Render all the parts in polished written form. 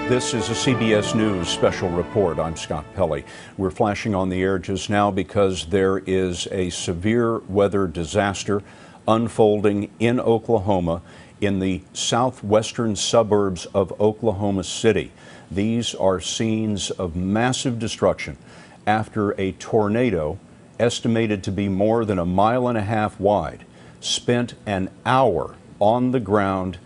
This is a CBS News special report. I'm Scott Pelley. We're flashing on the air just now because there is a severe weather disaster unfolding in Oklahoma in the southwestern suburbs of Oklahoma City. These are scenes of massive destruction after a tornado estimated to be more than 1.5 miles wide spent an hour on the ground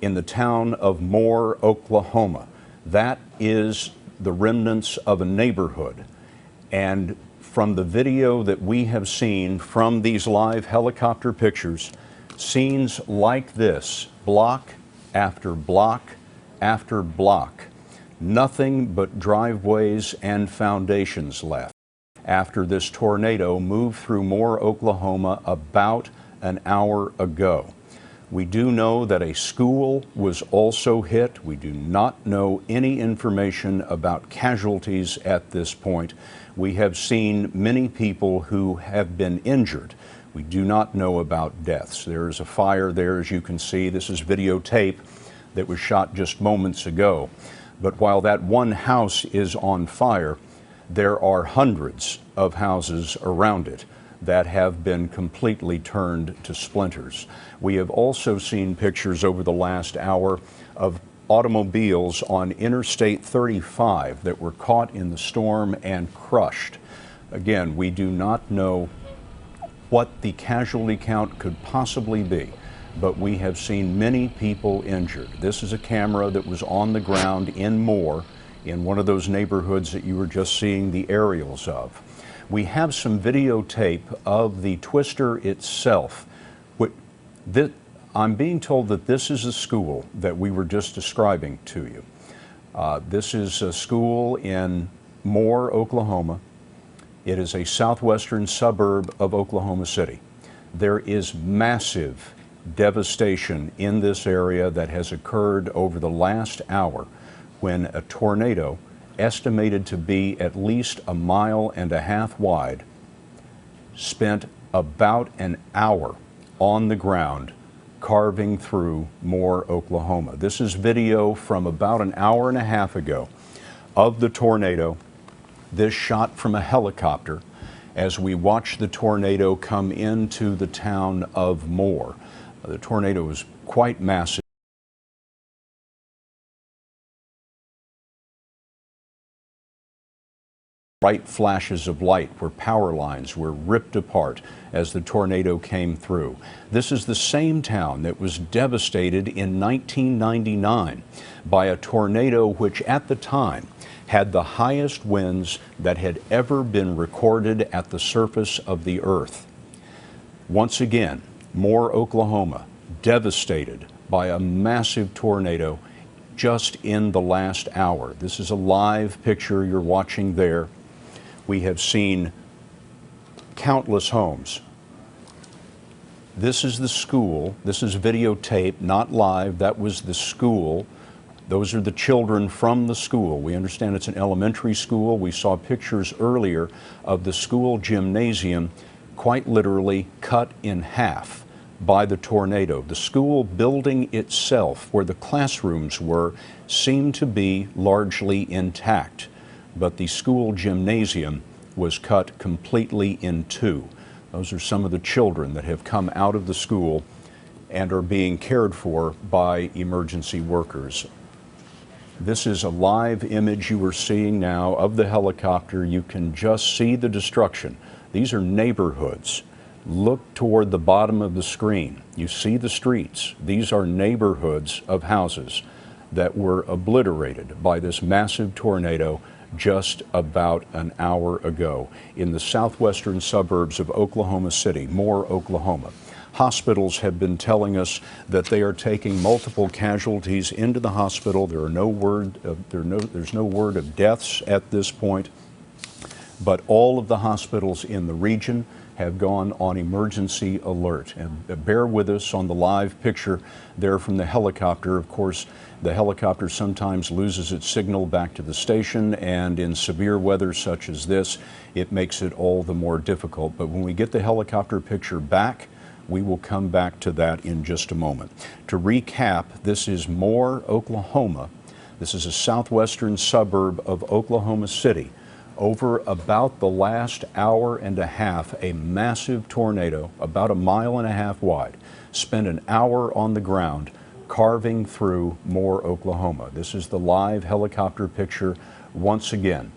in the town of Moore, Oklahoma. That is the remnants of a neighborhood. And from the video that we have seen from these live helicopter pictures, scenes like this, block after block after block, nothing but driveways and foundations left after this tornado moved through Moore, Oklahoma about an hour ago. We do know that a school was also hit. We do not know any information about casualties at this point. We have seen many people who have been injured. We do not know about deaths. There is a fire there, as you can see. This is videotape that was shot just moments ago. But while that one house is on fire, there are hundreds of houses around it that have been completely turned to splinters. We have also seen pictures over the last hour of automobiles on Interstate 35 that were caught in the storm and crushed. Again, we do not know what the casualty count could possibly be, but we have seen many people injured. This is a camera that was on the ground in Moore, in one of those neighborhoods that you were just seeing the aerials of. We have some videotape of the twister itself. I'm being told that this is a school that we were just describing to you. This is a school in Moore, Oklahoma. It is a southwestern suburb of Oklahoma City. There is massive devastation in this area that has occurred over the last hour when a tornado estimated to be at least 1.5 miles wide, spent about an hour on the ground carving through Moore, Oklahoma. This is video from about an hour and a half ago of the tornado. This shot from a helicopter as we watch the tornado come into the town of Moore. The tornado was quite massive. Bright flashes of light where power lines were ripped apart as the tornado came through. This is the same town that was devastated in 1999 by a tornado which at the time had the highest winds that had ever been recorded at the surface of the earth. Once again, Moore, Oklahoma, devastated by a massive tornado just in the last hour. This is a live picture you're watching there. We have seen countless homes. This is the school. This is videotape, not live. That was the school. Those are the children from the school. We understand it's an elementary school. We saw pictures earlier of the school gymnasium quite literally cut in half by the tornado. The school building itself, where the classrooms were, seemed to be largely intact, but the school gymnasium was cut completely in two. Those are some of the children that have come out of the school and are being cared for by emergency workers. This is a live image you are seeing now of the helicopter. You can just see the destruction. These are neighborhoods. Look toward the bottom of the screen. You see the streets. These are neighborhoods of houses that were obliterated by this massive tornado just about an hour ago in the southwestern suburbs of Oklahoma City, Moore, Oklahoma. Hospitals have been telling us that they are taking multiple casualties into the hospital. There's no word of deaths at this point, but all of the hospitals in the region have gone on emergency alert. And bear with us on the live picture there from the helicopter. Of course, the helicopter sometimes loses its signal back to the station, and in severe weather such as this, it makes it all the more difficult. But when we get the helicopter picture back, we will come back to that in just a moment. To recap, this is Moore, Oklahoma, This is a southwestern suburb of Oklahoma City. Over about the last hour and a half, a massive tornado, about 1.5 miles wide, spent an hour on the ground carving through Moore, Oklahoma. This is the live helicopter picture once again.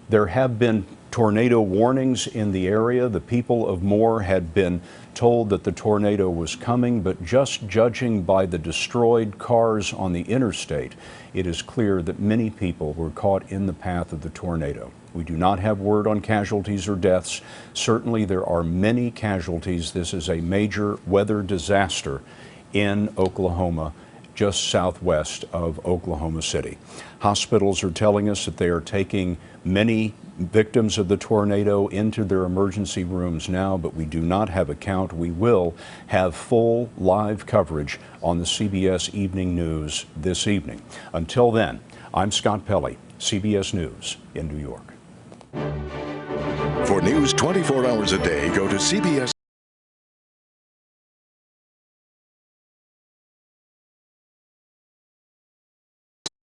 There have been tornado warnings in the area. The people of Moore had been told that the tornado was coming, but just judging by the destroyed cars on the interstate, it is clear that many people were caught in the path of the tornado. We do not have word on casualties or deaths. Certainly there are many casualties. This is a major weather disaster in Oklahoma, just southwest of Oklahoma City. Hospitals are telling us that they are taking many victims of the tornado into their emergency rooms now, but we do not have a count. We will have full live coverage on the CBS Evening News this evening. Until then, I'm Scott Pelley, CBS News in New York. For news 24 hours a day, go to CBS.